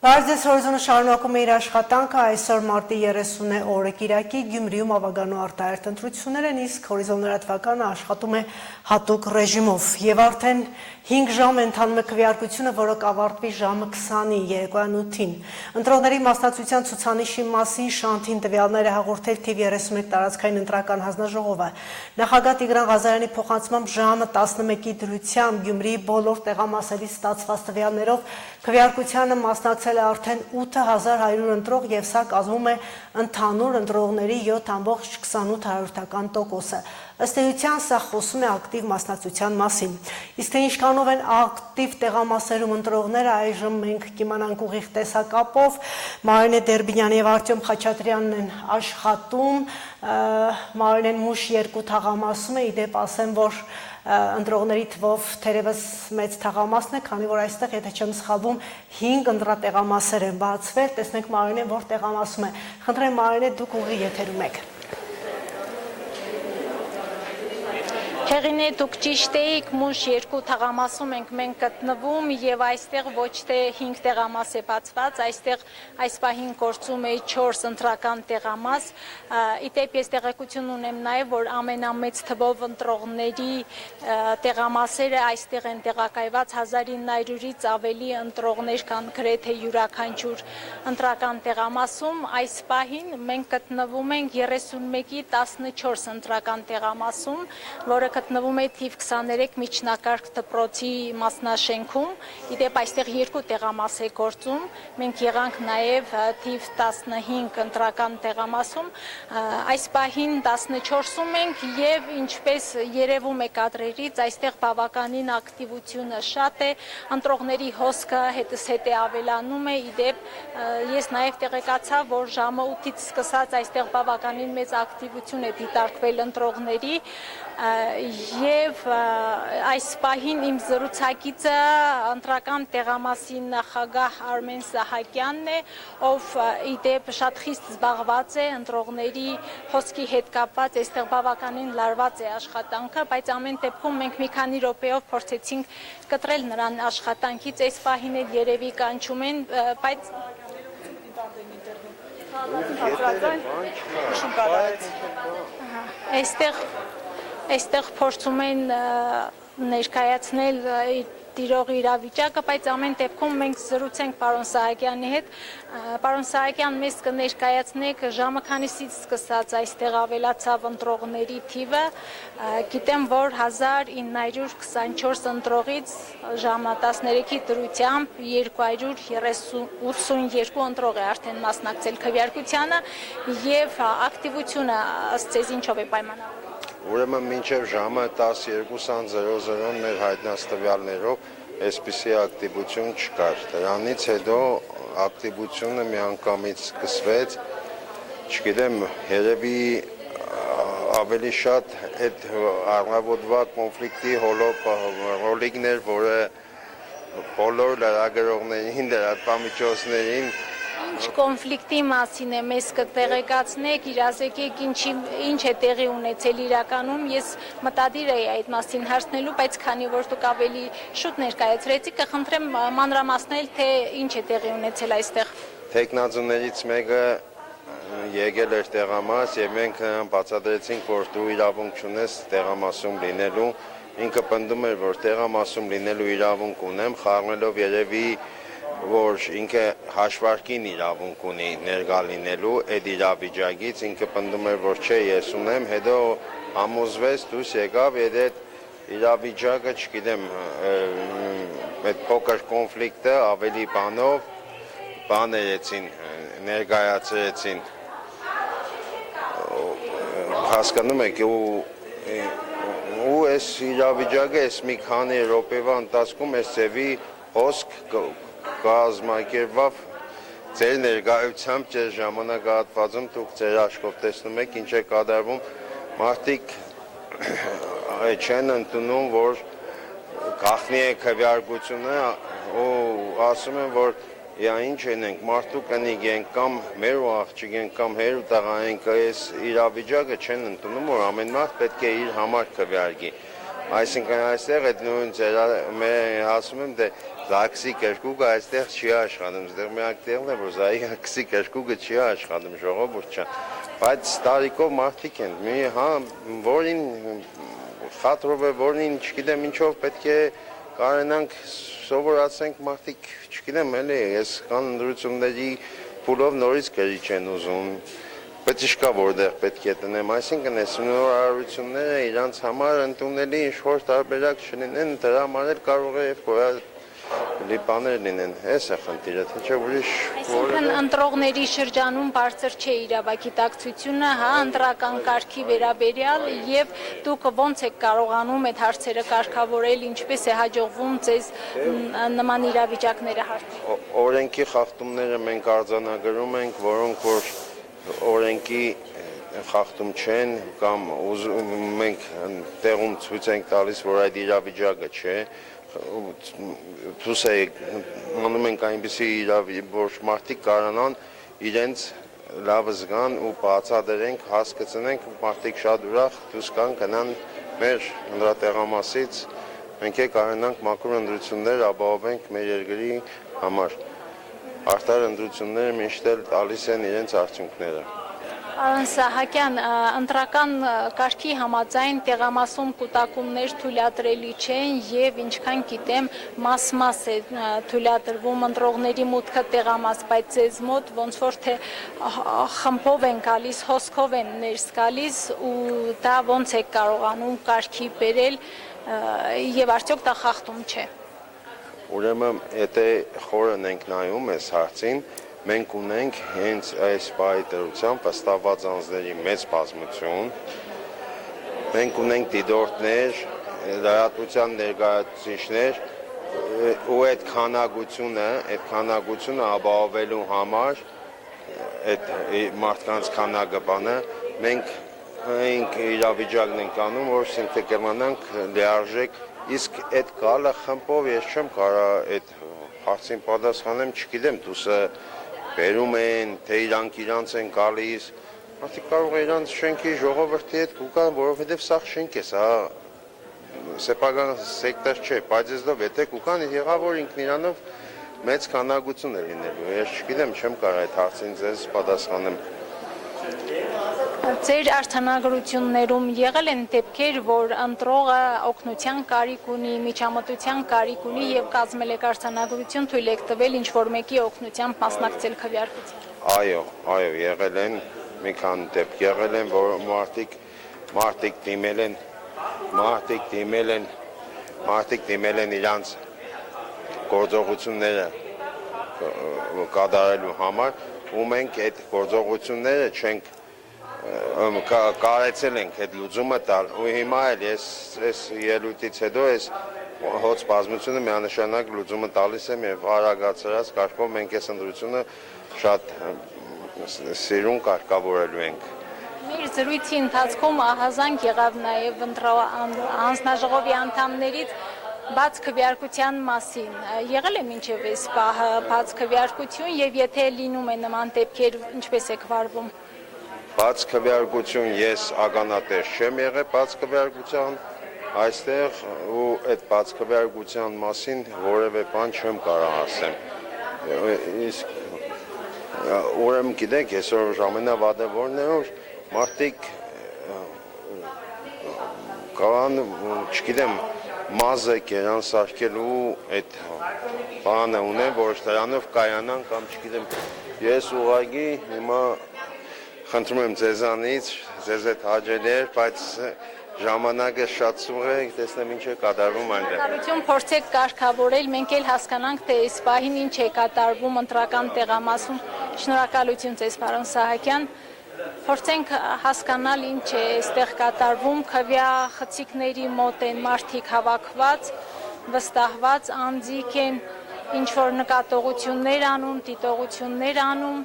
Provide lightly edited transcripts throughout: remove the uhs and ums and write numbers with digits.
Բարձես հորիզոնը շարունակում է իր աշխատանքը այսօր մարտի 30 օրը կիրակի Գյումրիում ավագանու արտահերթ ընտրություններ են, իսկ հորիզոն լրատվականը աշխատում է հատուկ ռեժիմով եւ արդեն 5 ժամ ընթանում է քվեարկությունը, որը կավարտվի ժամը 20-ի երեկոյան 8-ին։ Ընտրողների մասնակցության ցուցանիշի մասին Շանթին տվյալները հաղորդել թիվ 31 տարածքային ընտրական հանձնաժողովը։ Նախագահ Տիգրան Ղազարյանի փոխանցմամբ ժամը 11-ի դրությամբ Գյումրիի բոլոր տեղամասերից ստացված տվյալներով քվեարկությանը մասնակցել է արդեն 8100 ընտրող եւ սա կազմում է ընդհանուր ընտրողների 7.28%-ը։ Ըստ էության սա խոսում է ակտիվ մասնակցության մասին։ Իսկ թե ինչքանով են ակտիվ տեղամասերում ընտրողները, այժմ մենք կիմանանք ուղիղ տեսակապով։ Մարինե Դերբինյանը եւ Արտյոմ Խաչատրյանն են աշխատում։ Մարինեն մուշ 2 թաղամասում է, իդեպ ասեմ, որ ընտրողների թվով թերևս մեծ թաղամասն է, քանի որ այստեղ, եթե չեմ սխալվում, 5 ընտրատեղամասեր են բացվել։ Տեսնենք Մարինեն որ տեղամասում է։ Խնդրեմ Մարինե, դուք ուղիղ եթերում եք։ Հեղինե, դուք ճիշտ էիք, մուշ 2 թաղամասում ենք մենք գտնվում եւ այստեղ ոչ թե 5 տեղամաս է բացված, այստեղ այս պահին գործում է 4 ընտրական տեղամաս։ Իդեպ ես տեղեկություն ունեմ նաեւ, որ ամենամեծ թվով ընտրողների տեղամասերը այստեղ են տեղակայված 1900-ից ավելի ընտրողներ կան գրեթե յուրաքանչյուր ընտրական տեղամասում։ Այս պահին մենք գտնվում ենք 31-ի 14 ընտրական տեղամասում, որը գտնվում է թիվ 23 միջնակարգ դպրոցի մասնաշենքում, իդեպ այստեղ 2 տեղամաս է գործում, մենք եղանք նաև թիվ 15 ընտրական տեղամասում, այս պահին 14-ում ենք և ինչպես երևում է կադրերից, այստեղ բավականին ակտիվությունը շատ է, ընտրողների հոսքը հետզհետե ավելանում է, իդեպ ես նաև տեղեկացա, որ ժամը 8-ից սկսած այստեղ բավականին մեծ ակտիվություն է դիտարկվել ընտրողների և այս պահին իմ զրուցակիցը ընտրական տեղամասի նախագահ Արմեն Սահակյանն է, ով իդեպ շատ խիստ զբաղված է ընտրողների հոսքի հետ կապված, այստեղ բավականին լարված է աշխատանքը, բայց ամեն դեպքում մենք մի քանի րոպեով փորձեցինք կտրել նրան աշխատանքից, այս պահին էլ երևի կանչում են, բայց Այստեղ փորձում են ներկայացնել տիրող իրավիճակը, բայց ամեն դեպքում մենք զրուցենք պարոն Սահակյանի հետ։ Պարոն Սահակյան, մեզ կներկայացնեք ժամը քանիսից սկսած այստեղ ավելացավ ընտրողների թիվը։ Գիտեմ, որ 1924 ընտրողից ժամը 13-ի դրությամբ 282 ընտրող է արդեն մասնակցել քվեարկությանը եւ ակտիվությունը ըստ ձեզ ինչով է պայմանավորվում։ Ուրեմն մինչև ժամը 12:00 մեր հայտնած տվյալներով այսպիսի ակտիվություն չկար։ Դրանից հետո ակտիվությունը միանգամից սկսվեց, չգիտեմ, երևի ավելի շատ այդ առավոտվա կոնֆլիկտի հոլիկներ, որը բոլոր լրագրողներին, լրատվամիջոցներին Ինչ կոնֆլիկտի մասին է մեզ կտեղեկացնեք, իրազեկեք ինչ է տեղի ունեցել իրականում, ես մտադիր էի այդ մասին հարցնելու, բայց քանի որ դուք ավելի շուտ ներկայացրեցիք, կխնդրեմ մանրամասնել, թե ինչ է տեղի ունեցել այստեղ։ Թեկնածուներից մեկը եկել էր տեղամաս եւ մենք նրան բացատրեցինք, որ դու իրավունք չունես տեղամասում լինելու, ինքը պնդում էր, որ տեղամասում լինելու իրավունք ունեմ, խառնելով երևի որ ինքը հաշվարկին իրավունք ունի ներկա լինելու այդ իրավիճակից, ինքը պնդում էր, որ չէ, ես ունեմ, հետո համոզվեց, դուրս եկավ եւ այդ իրավիճակը, չգիտեմ, այդ փոքր կոնֆլիկտը ավելի բաներեցին, ներկայացրեցին, հասկանում եք, ու այս իրավիճակը, այս մի քանի րոպեվա ընթացքում այս ձևի հոսք կազմակերպավ ձեր ներկայությամբ, ձեր ժամանակահատվածում դուք ձեր աչքով տեսնում եք ինչ է կատարվում, մարդիկ չեն ընդունում, որ գաղտնի է քվեարկությունը ու ասում են, որ ինչ ենք, մարդու կնիկ ենք կամ մեր ու աղջիկ ենք կամ հեր ու տղա ենք, այս իրավիճակը չեն ընդունում, որ ամեն մարդ պետք է իր համար քվեարկի։ Այսինքն այստեղ այդ նույն ասում եմ դե Զաքսի կերկուկը այստեղ չի աշխատում, այստեղ միակ տեղն է, որ Զաքսի կերկուկը չի աշխատում, ժողովուրդ չա, բայց տարիքով մարդիկ են, որին խաթրով է, որին չգիտեմ ինչով պետք է կարենանք սովորացենք մարդիկ, չգիտեմ էլի, ես կան ընդրությունների փուլով նորից գրի չեն ուզում, բայց իշկա որտեղ պետք է տնեմ, այսինքն այս նորարարությունները իրանց համար ընդունելի ինչ-որ տարբերակ չլինեն, դրա համար էլ կարող է բաներ լինեն, այս է խնդիրը, թե չէ ուրիշ Այսինքն ընտրողների շրջանում բարձր չէ իրավագիտակցությունը, ընտրական կարգի վերաբերյալ եւ դուք ոնց եք կարողանում այդ հարցերը կարգավորել, ինչպես է հաջողվում ձեզ նման իրավիճակները հաղթել։ Օրենքի խախտումները մենք արձանագրում ենք, որոնք որ օրենքի խախտում չեն կամ մենք տեղում ցույց ենք տալիս, որ այդ իրավիճակը չէ, Պլուս անում ենք այնպիսի որ մարդիկ կարանան իրենց լավ զգան ու բացատրենք, հասկացնենք, մարդիկ շատ ուրախ դուրս գան գնան մեր ընդրատեղամասից, մենք կարանանք մաքուր ընտրություններ ապահովենք մեր երկրի համար։ Արտար ընտրությունները միշտ էլ տալիս են իրենց արդյունքները։ Պարոն Սահակյան, ընտրական կարգի համաձայն տեղամասում կուտակումներ թույլատրելի չեն եւ ինչքան գիտեմ մաս-մաս է թույլատրվում ընտրողների մուտքը տեղամաս, բայց ձեզ մոտ ոնց որ թե խմբով են գալիս, հոսքով են ներս գալիս ու դա ոնց է կարողանում կարգի բերել եւ արդյոք դա խախտում չէ։ Ուրեմն եթե խորն ենք նայում այս հարցին, մենք ունենք հենց այս պայտերությամբ վստահված անձների մեծ բազմություն, մենք ունենք դիտորդներ, լրատվության ներկայացուցիչներ ու այդ քանակությունը ապահովելու համար այդ մարդկանց քանակը բանը մենք իրավիճակն ենք անում, որ սինտեգրանանք լիարժեք, իսկ այդ գալը խմբով ես չեմ կարող այդ հարցին պատասխանեմ, չգիտեմ, դուսը բերում են, թե իրանք են գալիս, մարդիկ կարող է իրանց շենքի ժողովրդի հետ կուկան, որովհետև սա շենք է, սա սեփական սեկտոր չէ, բայց եզդով եթե կուկան եղավ, որ ինքն իրանով մեծ քանակություն է լինելու, ես չգիտեմ, չեմ կարող այդ հարցին ձեզ պատասխանեմ։ Ձեր արձանագրություններում եղել են դեպքեր, որ ընտրողը օգնության կարիք ունի, միջամտության կարիք ունի եւ կազմել եք արձանագրություն, թույլ եք տվել ինչ-որ մեկի օգնությամբ մասնակցել քվեարկության։ Այո, եղել են, մի քանի դեպք եղել են, որ մարդիկ դիմել են իրանց գործողությունները կատարելու համար, ու մենք այդ գործողությունները չենք կարեցել ենք այդ լուծումը տալ ու հիմա էլ ես ելույթից հետո ես հոց բազմությունը միանշանակ լուծումը տալիս եմ եւ արագացրած կարգով մենք այս ընտրությունը շատ սիրուն կարգավորելու ենք։ Մեր զրույցի ընթացքում ահազանգ եղավ նաեւ հանձնաժողովի անդամներից բաց քվեարկության մասին։ Եղել է մինչև այս պահը բաց քվեարկություն եւ եթե լինում է նման դեպքեր, ինչպես եք վարվում։ Բաց քվեարկություն ես ականատես չեմ եղել բաց քվեարկության այստեղ ու այդ բաց քվեարկության մասին որևէ բան չեմ կարող ասեմ։ Իսկ ուրեմն գիտեք, այսօր ամենավատը որն է, որ մարդիկ կան, չգիտեմ, մազը կերան սարքելու այդ բանը ունեն, որ դրանով կայանան կամ չգիտեմ, ես ուղղակի հիմա խնդրում եմ ձեզանից, ձեզ հետ հաջելեր, բայց ժամանակը շատ սուղ է, տեսնեմ ինչ է կատարվում այնտեղ։ Շնորհակալություն, փորձեք կարգավորել, մենք էլ հասկանանք, թե այս պահին ինչ է կատարվում ընտրական տեղամասում։ Շնորհակալություն ձեզ, պարոն Սահակյան։ Փորձենք հասկանալ ինչ է այստեղ կատարվում, քվեախցիկների մոտ են մարդիկ հավաքված, վստահված, անձիկ են, ինչ որ նկատողություններ անում, դիտողություններ անում։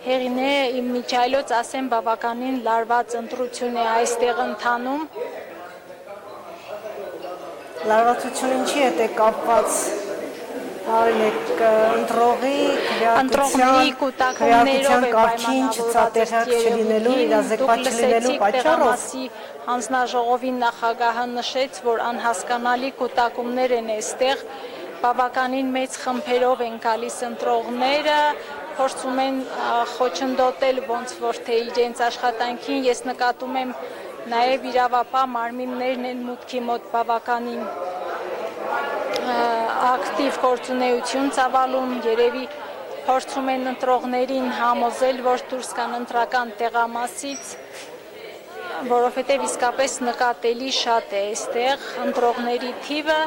Հեղինե միջայլոց ասեմ բավականին լարված ընտրություն է այստեղ ընթանում։ Լարվածությունը ինչի հետ է կապված, ընտրողների կուտակումներով է պայմանավորված չլինելու, իրազեկված չլինելու պատճառով հանձնաժողովի նախագահը նշեց, որ անհասկանալի կուտակումներ են այստեղ, բավականին մեծ խմբերով են գալիս ընտրողները, փորձում են խոչընդոտել ոնց որ թե իրենց աշխատանքին, ես նկատում եմ նաև իրավապահ մարմիններն են մուտքի մոտ բավականին ակտիվ գործունեություն ծավալում, երևի փորձում են ընտրողներին համոզել, որ դուրս գան ընտրական տեղամասից, որովհետև իսկապես նկատելի շատ է այստեղ ընտրողների թիվը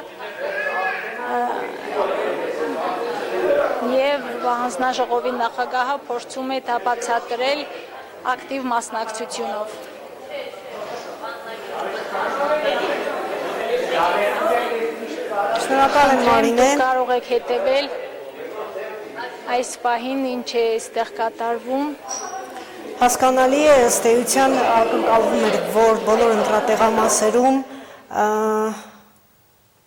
եւ հանձնաժողովի նախագահը փորձում է դա բացատրել ակտիվ մասնակցությունով։ Շնորհակալ եմ Մարինե։ Կարող եք հետևել այս պահին ինչ է այստեղ կատարվում։ Հասկանալի է, ըստ էության ակնկալվում էր, որ բոլոր ընտրատեղամասերում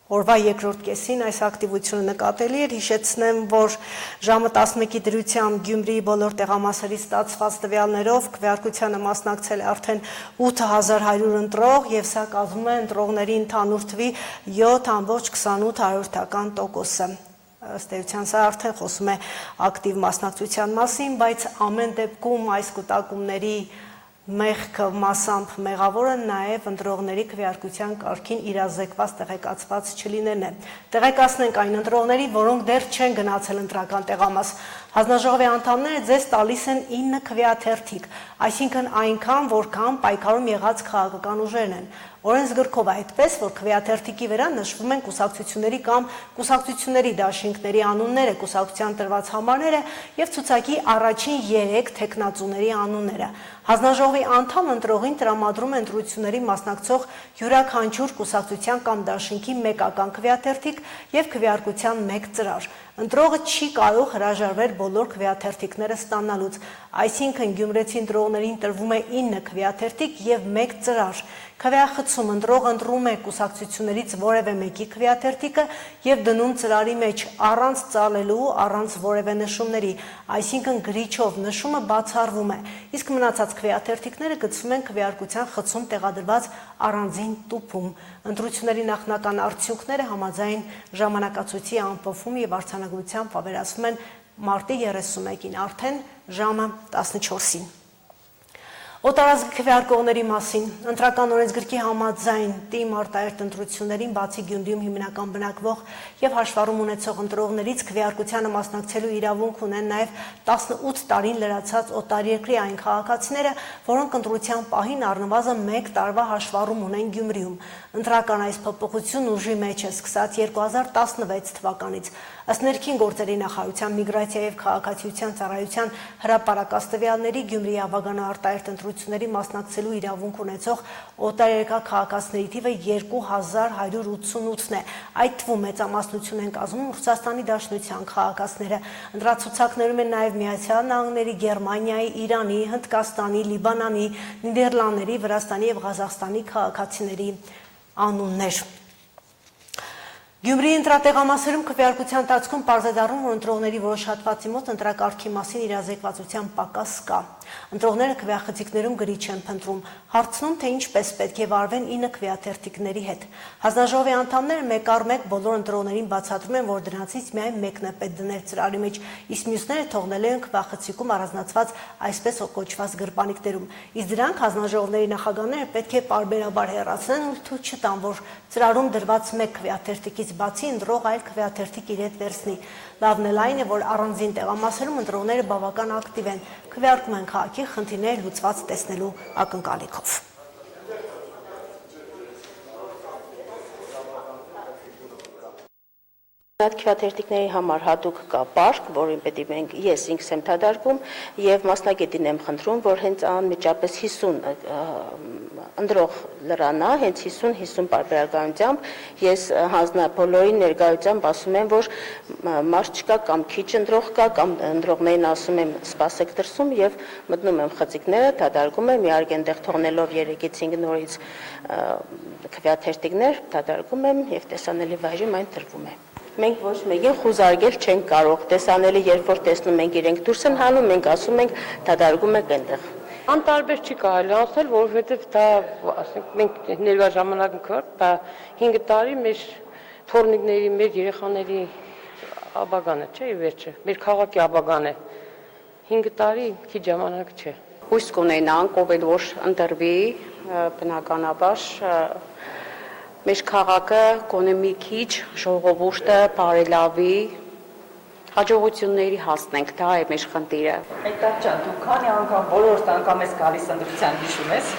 օրվա երկրորդ կեսին այս ակտիվությունը նկատելի էր, հիշեցնեմ, որ ժամը 11-ի դրությամբ Գյումրիի բոլոր տեղամասերից ստացված տվյալներով քվեարկությանը մասնակցել է արդեն 8100 ընտրող եւ սա կազմում է ընտրողների ընդհանուր թվի 7.28%-ը։ Ըստ էության սա արդեն խոսում է ակտիվ մասնակցության մասին, բայց ամեն դեպքում այս կուտակումների մեղքը մասամբ մեղավորը նաև ընտրողների քվեարկության կարգին իրազեկված տեղեկացված չլինելն է։ Տեղեկացնենք այն ընտրողների, որոնք դեռ չեն գնացել ընտրական տեղամաս։ Հանձնաժողովի անդամները ձեզ տալիս են 9 քվեաթերթիկ, այսինքն այնքան, որքան պայքարում եղած քաղաքական ուժերն են։ Օրենսգրքով այդպես, որ քվեաթերթիկի վրա նշվում են կուսակցությունների կամ կուսակցությունների դաշինքների անունները, կուսակցության տրված համարները եւ ցուցակի առաջին 3 թեկնածուների անունները։ Հանձնաժողովի անդամ ընտրողին տրամադրում է ընտրությունների մասնակցող յուրաքանչյուր կուսակցության կամ դաշինքի մեկական քվեաթերթիկ եւ քվեարկության 1 ծրար։ Ընտրողը չի կարող հրաժարվել բոլոր քվեաթերթիկները ստանալուց, այսինքն գյումրեցի ընտրողներին տրվում է 9 քվեաթերթիկ եւ 1 ծրար։ Քվեախցում ընտրողը ընտրում է կուսակցություններից որևէ մեկի քվեաթերթիկը եւ դնում ծրարի մեջ առանց ծալելու, առանց որևէ նշումների, այսինքն գրիչով նշումը բացառվում է, իսկ մնացած քվեաթերթիկները գցվում են քվեարկության խցում տեղադրված առանձին տուփում։ Ընտրությունների նախնական արդյունքները համաձայն ժամանակացույցի ամփոփում եւ արձանագրությամբ ավերացվում են մարտի 31-ին, արդեն ժամը 14-ին։ Օտարազգ քվեարկողների մասին ընտրական օրենսգրքի համաձայն ՏԻՄ արտահերթ ընտրություններին բացի Գյումրիում հիմնական բնակվող եւ հաշվառում ունեցող ընտրողներից քվեարկությանը մասնակցելու իրավունք ունեն նաեւ 18 տարին լրացած օտարերկրի այն քաղաքացիները, որոնք ընտրության պահին առնվազն 1 տարվա հաշվառում ունեն Գյումրիում։ Ընտրական այս փոփոխությունն ուժի մեջ է սկսած 2016 թվականից։ Ըստ ներքին գործերի նախարարության միգրացիա եւ քաղաքացիության ծառայության հրապարակած տվյալների Գյումրիի ավագանո արտահերթ ընտրությունների մասնակցելու իրավունք ունեցող օտարերկրյա քաղաքացիների թիվը 2188-ն է։ Այդ թվում մեծամասնություն են կազմում Ռուսաստանի Դաշնության քաղաքացիները։ Ընտրացուցակներում են նաև Միացյալ Նահանգների, Գերմանիայի, Իրանի, Հնդկաստանի, Լիբանանի, Նիդերլանդների, Վրաստանի եւ Ղազախստանի քաղաքացիների անուններ։ Գյումրիի ընտրատեղամասերում քվեարկության ընթացքում պարզ է դառնում, որ ընտրողների որոշ հատվածի մոտ ընտրակարգի մասին իրազեկվածության պակաս կա։ Ընտրողները քվեախցիկներում գրիչ են փնտրում, հարցնում, թե ինչպես պետք է վարվեն 9 քվեաթերթիկների հետ։ Հանձնաժողովի անդամները մեկ առ մեկ բոլոր ընտրողներին բացատրում են, որ դրանցից միայն մեկն է պետք դնել ծրարի մեջ, իսկ մյուսները թողնելու են քվեախցիկում առանձնացված այսպես կոչված գրպանիկներում։ Իսկ դրանք հանձնաժողովների նախագահները պետք է պարբերաբար հեռացնեն ու թույլ չտան, որ ծրարում դրված մեկ քվեաթերթիկից բացի ընտրող այլ քվեաթերթիկ իր հետ վերցնի։ Լավն էլ այն է, որ առանձին տեղամասերում ընտրողները բավական ակտիվ են, քվեարկում են քաղաքի խնդիրները լուծված տեսնելու ակնկալիքով։ Այդ քվեաթերթիկների համար հատուկ կա պարկ, որին պետք է մենք ես ինքս եմ թադարկում եւ մասնագետին եմ խնդրում, որ հենց անմիջապես 50 ընտրող լրանա, հենց 50 պարբերականությամբ ես հանձնաբոլորին ներկայությամբ ասում եմ, որ մարդ չկա կամ քիչ ընտրող կա կամ ընտրողներին ասում եմ սպասեք դրսում եւ մտնում եմ խցիկները, թադարկում եմ, իհարկե այնտեղ թողնելով 3-ից 5 նորից քվեաթերթիկներ, թադարկում եմ եւ տեսանելի վայրում այն տրվում է։ Մենք ոչ մեկին խուզարկել չենք կարող։ Տեսանելի երբ որ տեսնում ենք իրենք դուրս են հանում, մենք ասում ենք դադարում եք այնտեղ։ Անտարբեր չի կարելի ասել, որովհետև դա, ասենք, մենք ներկա ժամանակը դա 5 տարի մեր թորնիկների, մեր երեխաների աբագան է, չէ, ի վերջը, մեր քաղաքի աբագան է։ 5 տարի քիչ ժամանակ չէ։ Հույս կունենանք, ով էլ որ ընտրվի, բնականաբար մեր քաղաքը գոնե մի քիչ ժողովուրդը բարելավի, հաջողությունների հասնենք, դա է մեր խնդիրը։ Այդտեղ ջան, դու քանի անգամ բոլորդ անգամ ես գալիս ընտրության հիշում ես։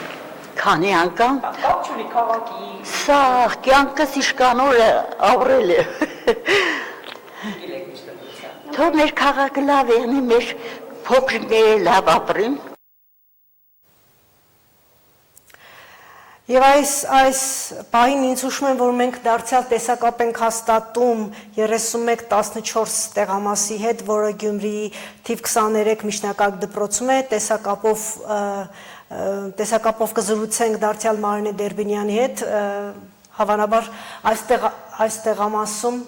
Քանի անգամ։ Կապ չունի քաղաքի։ Սա կյանքս իշկանորը ապրել է։ Թող մեր քաղաքը լավ եղնի, մեր փոքրիկները լավ ապրեն։ Եվ այս պահին ինձ հուշում են, որ մենք դարձյալ տեսակապ ենք հաստատում 3114 տեղամասի հետ, որը Գյումրիի թիվ 23 միջնակարգ դպրոցում է, տեսակապով կզրուցենք դարձյալ Մարինե Դերբինյանի հետ, հավանաբար այս տեղամասում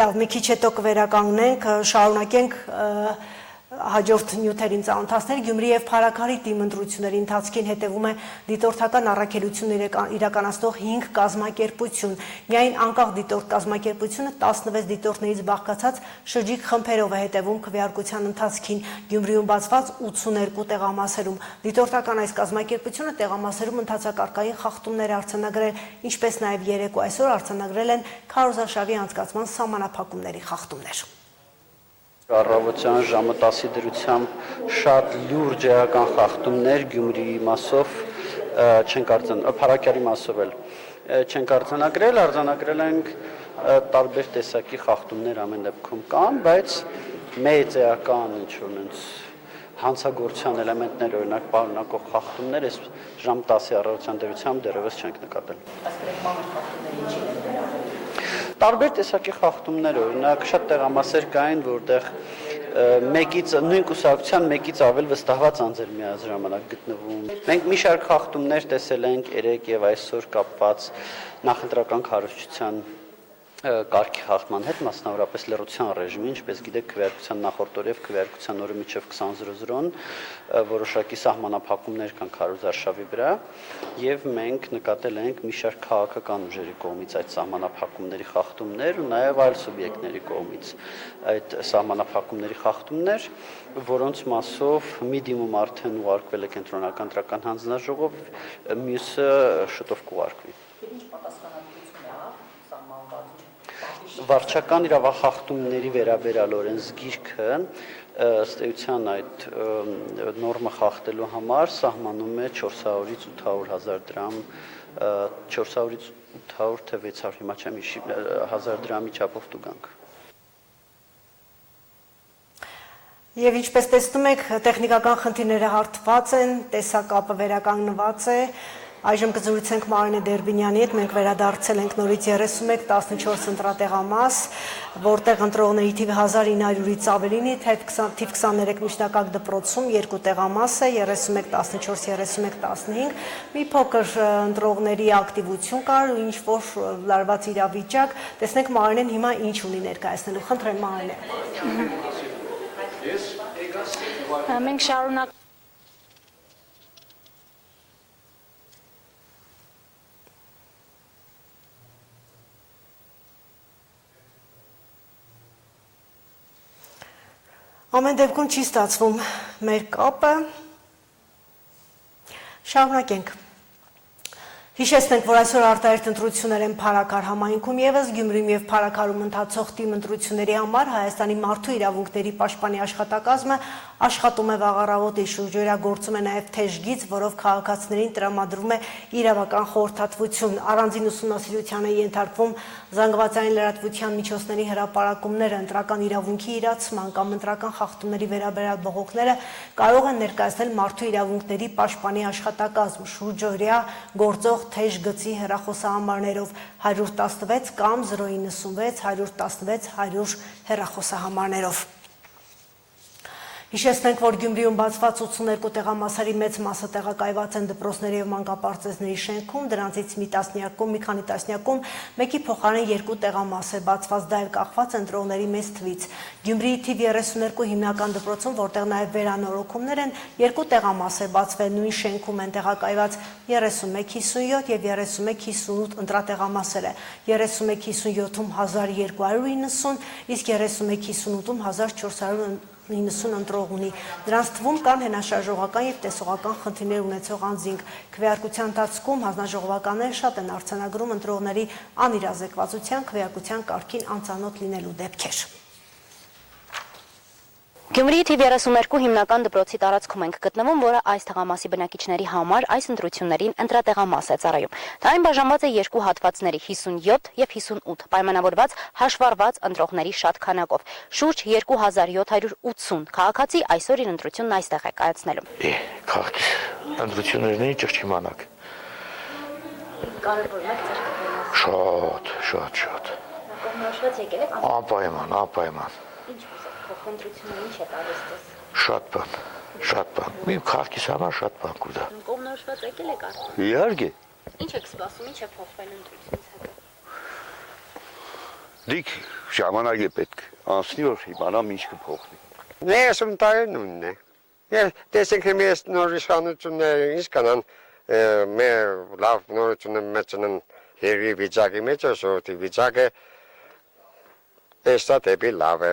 լավ, մի քիչ հետո կվերականգնենք, շարունակենք հաջորդ նյութերին ծանոթացնել Գյումրի եւ Փարաքարի թիմ ընտրությունների ընթացքին հետևում է դիտորդական առաքելություն իրականացնող 5 կազմակերպություն։ Միայն անկախ դիտորդ կազմակերպությունը 16 դիտորդներից բաղկացած շրջիկ խմբերով է հետևում քվեարկության ընթացքին Գյումրիում բացված 82 տեղամասերում։ Դիտորդական այս կազմակերպությունը տեղամասերում ընթացակարգային խախտումներ արձանագրել, ինչպես նաեւ երեկո այսօր արձանագրել են քարոզարշավի անցկացման սահմանափակումների խախտումներ։ Առավոտյան ժամը 10-ի դրությամբ շատ լուրջ էական խախտումներ Գյումրիի մասով Փարաքարի մասով էլ չենք արձանագրել, արձանագրել ենք տարբեր տեսակի խախտումներ ամեն դեպքում կան, բայց մեծ էական ինչ-որ հանցագործության էլեմենտներ օրինակ պարունակող խախտումներ այս ժամ 10-ի առավոտյան դրությամբ դեռևս չենք նկատել։ Տարբեր տեսակի խախտումներ, օրինակ շատ տեղամասեր կային, որտեղ նույն կուսակցության մեկից ավել վստահված անձեր միաժամանակ գտնվում։ Մենք մի շարք խախտումներ տեսել ենք երեկ եւ այսօր կապված նախընտրական քարոզչության կարգի խախտման հետ, մասնավորապես լռության ռեժիմի, ինչպես գիտեք, քվեարկության նախորդ օրը եւ քվեարկության օրը մինչև 20:00-ն որոշակի սահմանափակումներ կան քարոզարշավի վրա եւ մենք նկատել ենք մի շարք քաղաքական ուժերի կողմից այդ սահմանափակումների խախտումներ ու նաեւ այլ սուբյեկտների կողմից այդ սահմանափակումների խախտումներ, որոնց մասով մի դիմում արդեն ուղարկվել է կենտրոնական տրական հանձնաժողով, մյուսը շուտով կուղարկվի։ Վարչական իրավախախտումների վերաբերյալ օրենսգիրքը ըստ էության այդ նորմը խախտելու համար սահմանում է 400-ից 800,000 դրամ, 400-ից 800 թե 600, հիմա չեմ հիշի, 1000 դրամի չափով տուգանք։ Եվ ինչպես տեսնում եք, տեխնիկական խնդիրները հարթված են, տեսակապը վերականգնված է։ Այժմ կզրուցենք Մարինե Դերբինյանի հետ, մենք վերադարձել ենք նորից 3114 ընտրատեղամաս, որտեղ ընտրողների թիվը 1900-ից ավելինի, թիվ 23 միջնակարգ դպրոցում 2 տեղամաս է, 3114-3115, մի փոքր ընտրողների ակտիվություն կար ու ինչ-որ լարված իրավիճակ, տեսնենք Մարինեն հիմա ինչ ունի ներկայացնելու, խնդրեմ Մարինե։ Մենք շարունակ Ամեն դեպքում չի ստացվում մեր կապը, շարունակենք։ Հիշեցնենք, որ այսօր արտահերթ ընտրություններ են Փարաքար համայնքում եւս Գյումրիում եւ Փարաքարում ընթացող թիմ ընտրությունների համար Հայաստանի մարդու իրավունքների պաշտպանի աշխատակազմը աշխատում է վաղ առավոտի շուրջօրյա գործում է նաեւ թեժգիծ, որով քաղաքացիներին տրամադրում է իրավական խորհրդատվություն։ Առանձին ուսումնասիրության է ենթարկվում զանգվածային լրատվության միջոցների հրապարակումները, ընտրական իրավունքի իրացման կամ ընտրական խախտումների վերաբերյալ բողոքները կարող են ներկայացնել մարդու իրավունքների պաշտպանի աշխատակազմ շուրջօրյա գործող թեժ գծի հեռախոսահամարներով 116 կամ 096 116 100 հեռախոսահամարներով։ Հիշեցնենք, որ Գյումրիում բացված 82 տեղամասերի մեծ մասը տեղակայված են դպրոցների և մանկապարտեզների շենքում, դրանցից մի քանի տասնյակում մեկի փոխարեն 2 տեղամաս է բացված, դա էլ կախված ընտրողների մեծ թվից։ Գյումրիի թիվ 32 հիմնական դպրոցում, որտեղ նաև վերանորոգումներ են, 2 տեղամաս է բացվել, նույն շենքում են տեղակայված 31-57 և 31-58 ընտրատեղամասերը, 31-57-ում 1290, իսկ 31-58-ում 1490 ընտրող ունի։ Դրանց թվում կան հենաշարժողական և տեսողական խնդիրներ ունեցող անձինք։ Քվեարկության ընթացքում հանձնաժողովականները շատ են արձանագրում ընտրողների անիրազեկվածության, քվեարկության կարգին անծանոթ լինելու դեպքեր։ Գյումրիի թիվ 32 հիմնական դպրոցի տարածքում ենք գտնվում, որը այս թղամասի բնակիչների համար այս ընտրություններին ընտրատեղամաս է ծառայում։ Դա այն բաժանված է 2 հատվածների 57 և 58, պայմանավորված հաշվառված ընտրողների շատ քանակով։ Շուրջ 2780 քաղաքացի այսօր իր ընտրությունն այստեղ է կայացնելու։ Քաղաքի ընտրություններն էին ճղճիմանակ։ Կարևորում եք ձեր կողմից։ Շատ։ Կողմնորոշված եկել եք։ Անպայման։ Ինչ ընտրությունները ինչ է տալիս ձեզ։ Շատ բան։ Մի քաղաքիս համար շատ բան կուտա։ Կողմնորոշված եկել եք արդեն։ Իհարկե։ Ինչ եք սպասում, ինչ է փոխվել ընտրությունից հետո։ Դիք ժամանակ է պետք անցնի, որ իմանամ ինչ կփոխվի։ Ես ընտարի նույնն է։ Ես տեսեք հիմա ես նոր իշխանությունները ինչ կանան, մեր լավ նորությունը մեծնեն հերի վիճակի մեջ, ոսորտի վիճակը տեսա դեպի լավ է։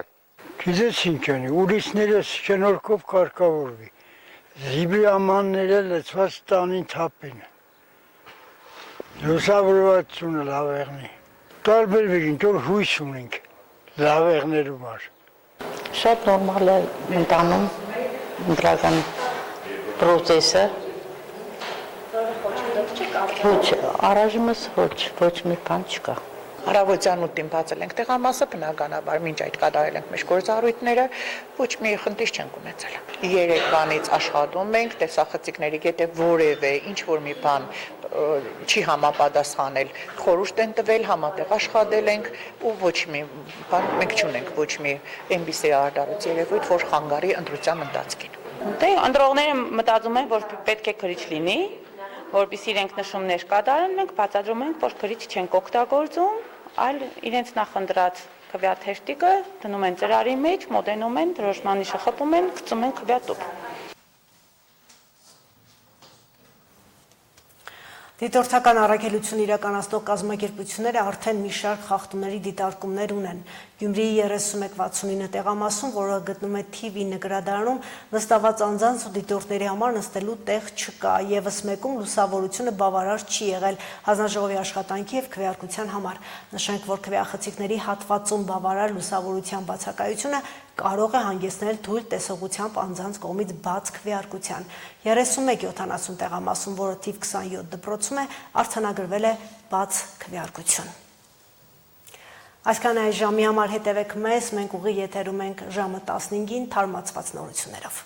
Գիտես ինչ անի, ուրիշները շնորհքով կարգավորվի, զիբրի ամանները լծված տանին թափին, լուսավորվածությունը լավեղնի, տարբերվիր ինչ որ հույս ունենք լավեղներու մար։ Շատ նորմալ է ընտանում ընտրական պրոցեսը, ոչ, առայժմս ոչ մի բան չկա։ Առավոտյան 8-ին բացել ենք տեղամասը, բնականաբար մինչ այդ կատարել ենք մեր գործառույթները, ոչ մի խնդիր չենք ունեցել։ 3-ից աշխատում ենք, տեսախցիկների գետե որևէ ինչ որ մի բան չի համապատասխանել, խորհուրդ են տվել, համատեղ աշխատել ենք ու ոչ մի բան մենք չունենք, ոչ մի այնպիսի արդարոց երևույթ, որ խանգարի ընտրության ընթացքին։ Դե ընտրողները մտածում են, որ պետք է քրիչ լինի, որպեսզի իրենք նշումներ կատարեն, մենք բացատրում ենք, որ քրիչ չենք օգտագործում, այլ իրենց նախընտրած քվեաթերթիկը դնում են ծրարի մեջ, մոտենում են, դրոշմանիշը խփում են, գցում են քվեատուփ։ Դիտորդական առաքելություն իրականացնող կազմակերպությունները արդեն մի շարք խախտումների դիտարկումներ ունեն։ Գյումրիի 3169 տեղամասում, որը գտնվում է թիվ 9 գրադարանում, նստաված անձանց ու դիտորդների համար նստելու տեղ չկա, ևս մեկում լուսավորությունը բավարար չի եղել հանձնաժողովի աշխատանքի և քվեարկության համար։ Նշենք, որ քվեախցիկների հատվածում բավարար լուսավորության բացակայությունը կարող է հանգեցնել թույլ տեսողությամբ անձանց կողմից բաց քվեարկության։ 3170 տեղամասում, որը թիվ 27 դպրոցում է, արձանագրվել է բաց քվեարկություն։ Այսքան այս ժամի համար հետևեք մեզ, մենք ուղիղ եթերում ենք ժամը 15-ին թարմացված նորություններով։